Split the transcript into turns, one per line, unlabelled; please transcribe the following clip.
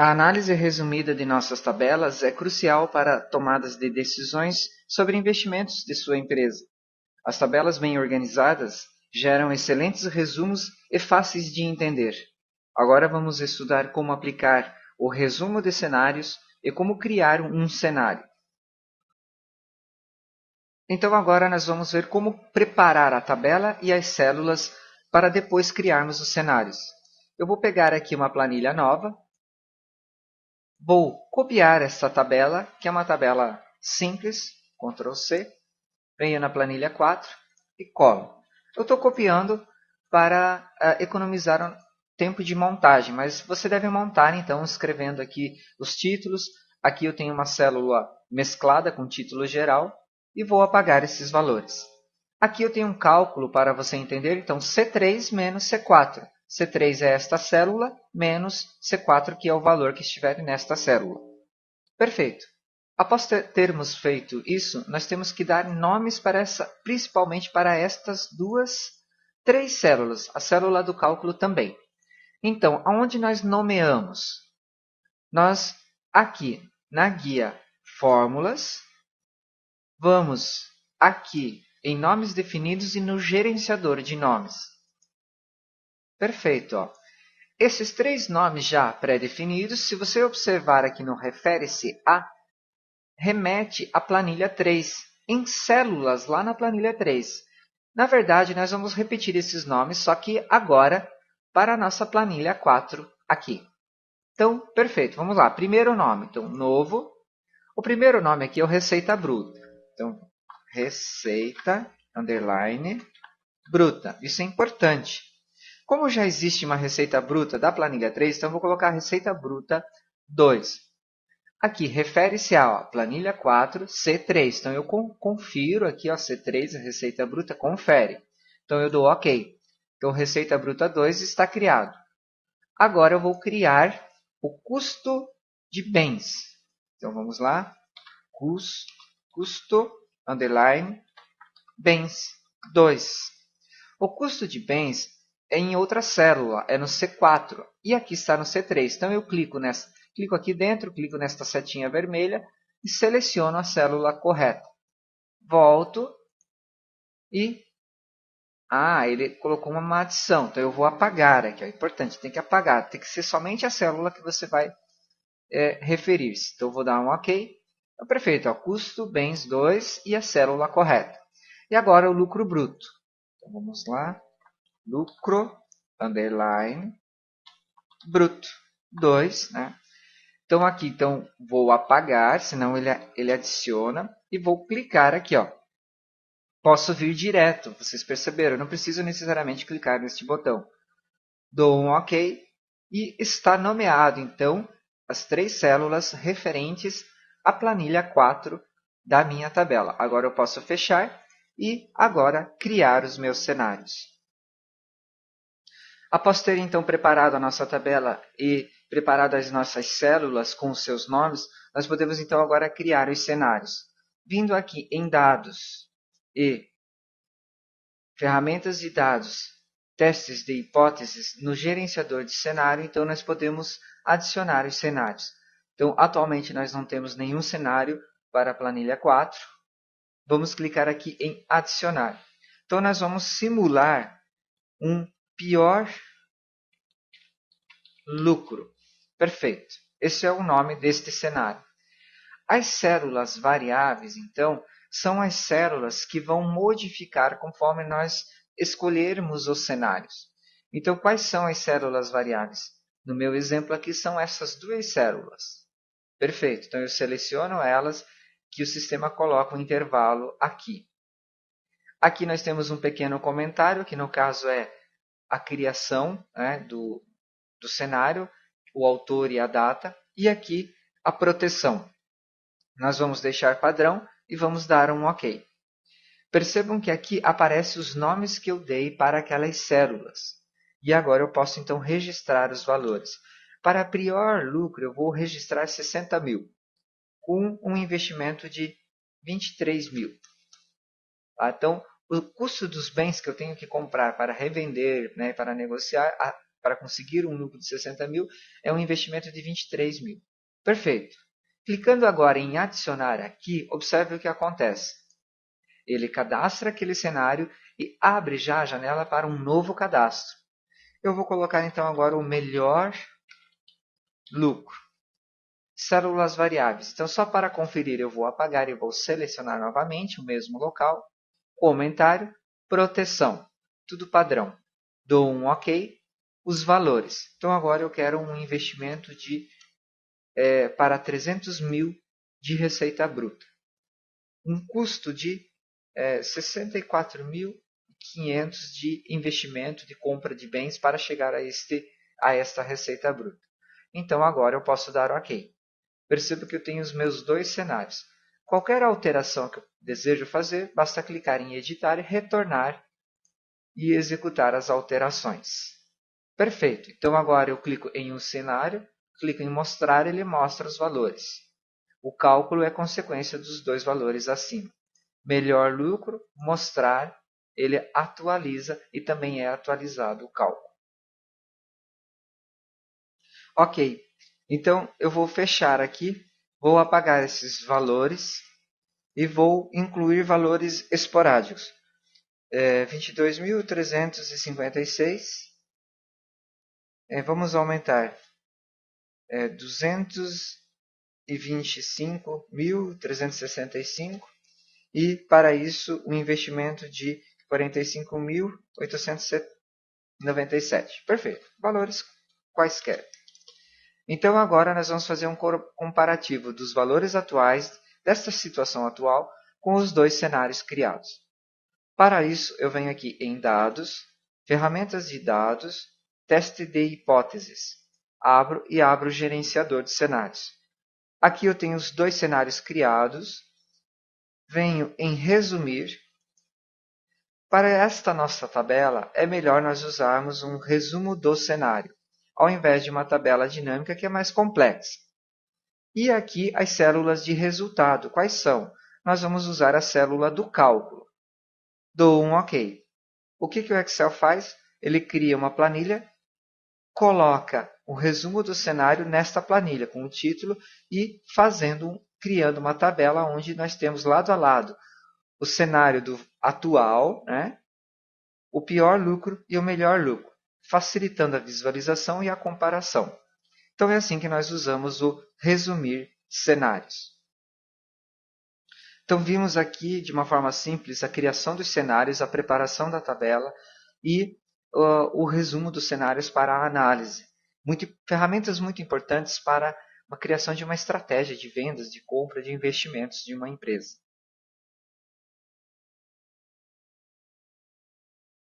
A análise resumida de nossas tabelas é crucial para tomadas de decisões sobre investimentos de sua empresa. As tabelas bem organizadas geram excelentes resumos e fáceis de entender. Agora vamos estudar como aplicar o resumo de cenários e como criar um cenário. Então agora nós vamos ver como preparar a tabela e as células para depois criarmos os cenários. Eu vou pegar aqui uma planilha nova. Vou copiar esta tabela, que é uma tabela simples, Ctrl C, venho na planilha 4 e colo. Eu estou copiando para economizar o tempo de montagem, mas você deve montar então escrevendo aqui os títulos. Aqui eu tenho uma célula mesclada com título geral e vou apagar esses valores. Aqui eu tenho um cálculo para você entender, então C3 menos C4. C3 é esta célula, menos C4, que é o valor que estiver nesta célula. Perfeito. Após termos feito isso, nós temos que dar nomes para principalmente para estas três células, a célula do cálculo também. Então, aonde nós nomeamos? Nós, aqui, na guia Fórmulas, vamos aqui em Nomes Definidos e no Gerenciador de Nomes. Perfeito. Ó. Esses três nomes já pré-definidos, se você observar aqui no Refere-se a, remete à planilha 3, em células lá na planilha 3. Na verdade, nós vamos repetir esses nomes, só que agora para a nossa planilha 4 aqui. Então, perfeito. Vamos lá. Primeiro nome. Então, novo. O primeiro nome aqui é o Receita Bruta. Então, Receita, underline, bruta. Isso é importante. Como já existe uma receita bruta da planilha 3, então eu vou colocar receita bruta 2. Aqui, refere-se à planilha 4, C3. Então, eu confiro aqui, ó, C3, a receita bruta, confere. Então, eu dou OK. Então, receita bruta 2 está criado. Agora, eu vou criar o custo de bens. Então, vamos lá. Custo, underline, bens 2. O custo de bens é em outra célula, é no C4. E aqui está no C3. Então, eu clico aqui dentro, clico nesta setinha vermelha e seleciono a célula correta. Volto e... ele colocou uma adição. Então, eu vou apagar aqui. É importante, tem que apagar. Tem que ser somente a célula que você vai referir-se. Então, eu vou dar um OK. Então, perfeito. Ó, custo, bens 2 e a célula correta. E agora o lucro bruto. Então, vamos lá. Lucro, underline, bruto, 2, né? Então, aqui vou apagar, senão ele adiciona, e vou clicar aqui. Ó. Posso vir direto, vocês perceberam, não preciso necessariamente clicar neste botão. Dou um OK e está nomeado, então, as três células referentes à planilha 4 da minha tabela. Agora eu posso fechar e agora criar os meus cenários. Após ter então preparado a nossa tabela e preparado as nossas células com os seus nomes, nós podemos então agora criar os cenários. Vindo aqui em Dados e Ferramentas de Dados, Testes de Hipóteses, no gerenciador de cenário, então nós podemos adicionar os cenários. Então, atualmente nós não temos nenhum cenário para a planilha 4. Vamos clicar aqui em Adicionar. Então, nós vamos simular um pior lucro. Perfeito. Esse é o nome deste cenário. As células variáveis, então, são as células que vão modificar conforme nós escolhermos os cenários. Então, quais são as células variáveis? No meu exemplo aqui são essas duas células. Perfeito. Então, eu seleciono elas, que o sistema coloca um intervalo aqui. Aqui nós temos um pequeno comentário, que no caso é a criação, né, do cenário, o autor e a data, e aqui a proteção. Nós vamos deixar padrão e vamos dar um OK. Percebam que aqui aparecem os nomes que eu dei para aquelas células. E agora eu posso então registrar os valores. Para pior lucro, eu vou registrar 60 mil, com um investimento de 23 mil. Então, o custo dos bens que eu tenho que comprar para revender, né, para negociar, para conseguir um lucro de 60 mil é um investimento de 23 mil. Perfeito. Clicando agora em adicionar aqui, observe o que acontece. Ele cadastra aquele cenário e abre já a janela para um novo cadastro. Eu vou colocar então agora o melhor lucro. Células variáveis. Então, só para conferir, eu vou apagar e vou selecionar novamente o mesmo local. Comentário, proteção. Tudo padrão. Dou um OK. Os valores. Então, agora eu quero um investimento para 300 mil de receita bruta. Um custo de 64.500 de investimento de compra de bens para chegar a esta receita bruta. Então, agora eu posso dar OK. Percebo que eu tenho os meus dois cenários. Qualquer alteração que eu desejo fazer, basta clicar em editar e retornar e executar as alterações. Perfeito. Então agora eu clico em um cenário, clico em mostrar, ele mostra os valores. O cálculo é consequência dos dois valores acima. Melhor lucro, mostrar, ele atualiza e também é atualizado o cálculo. Ok. Então, eu vou fechar aqui, vou apagar esses valores e vou incluir valores esporádicos. 22.356. Vamos aumentar. 225.365. E, para isso, um investimento de 45.897. Perfeito. Valores quaisquer. Então, agora nós vamos fazer um comparativo dos valores atuais desta situação atual com os dois cenários criados. Para isso, eu venho aqui em Dados, Ferramentas de Dados, Teste de Hipóteses. Abro o Gerenciador de Cenários. Aqui eu tenho os dois cenários criados. Venho em Resumir. Para esta nossa tabela, é melhor nós usarmos um resumo do cenário, ao invés de uma tabela dinâmica que é mais complexa. E aqui as células de resultado. Quais são? Nós vamos usar a célula do cálculo. Dou um OK. O que o Excel faz? Ele cria uma planilha, coloca o resumo do cenário nesta planilha, com o título e criando uma tabela onde nós temos lado a lado o cenário atual, né? O pior lucro e o melhor lucro, facilitando a visualização e a comparação. Então é assim que nós usamos o resumir cenários. Então vimos aqui de uma forma simples a criação dos cenários, a preparação da tabela e o resumo dos cenários para a análise. Ferramentas muito importantes para a criação de uma estratégia de vendas, de compra, de investimentos de uma empresa.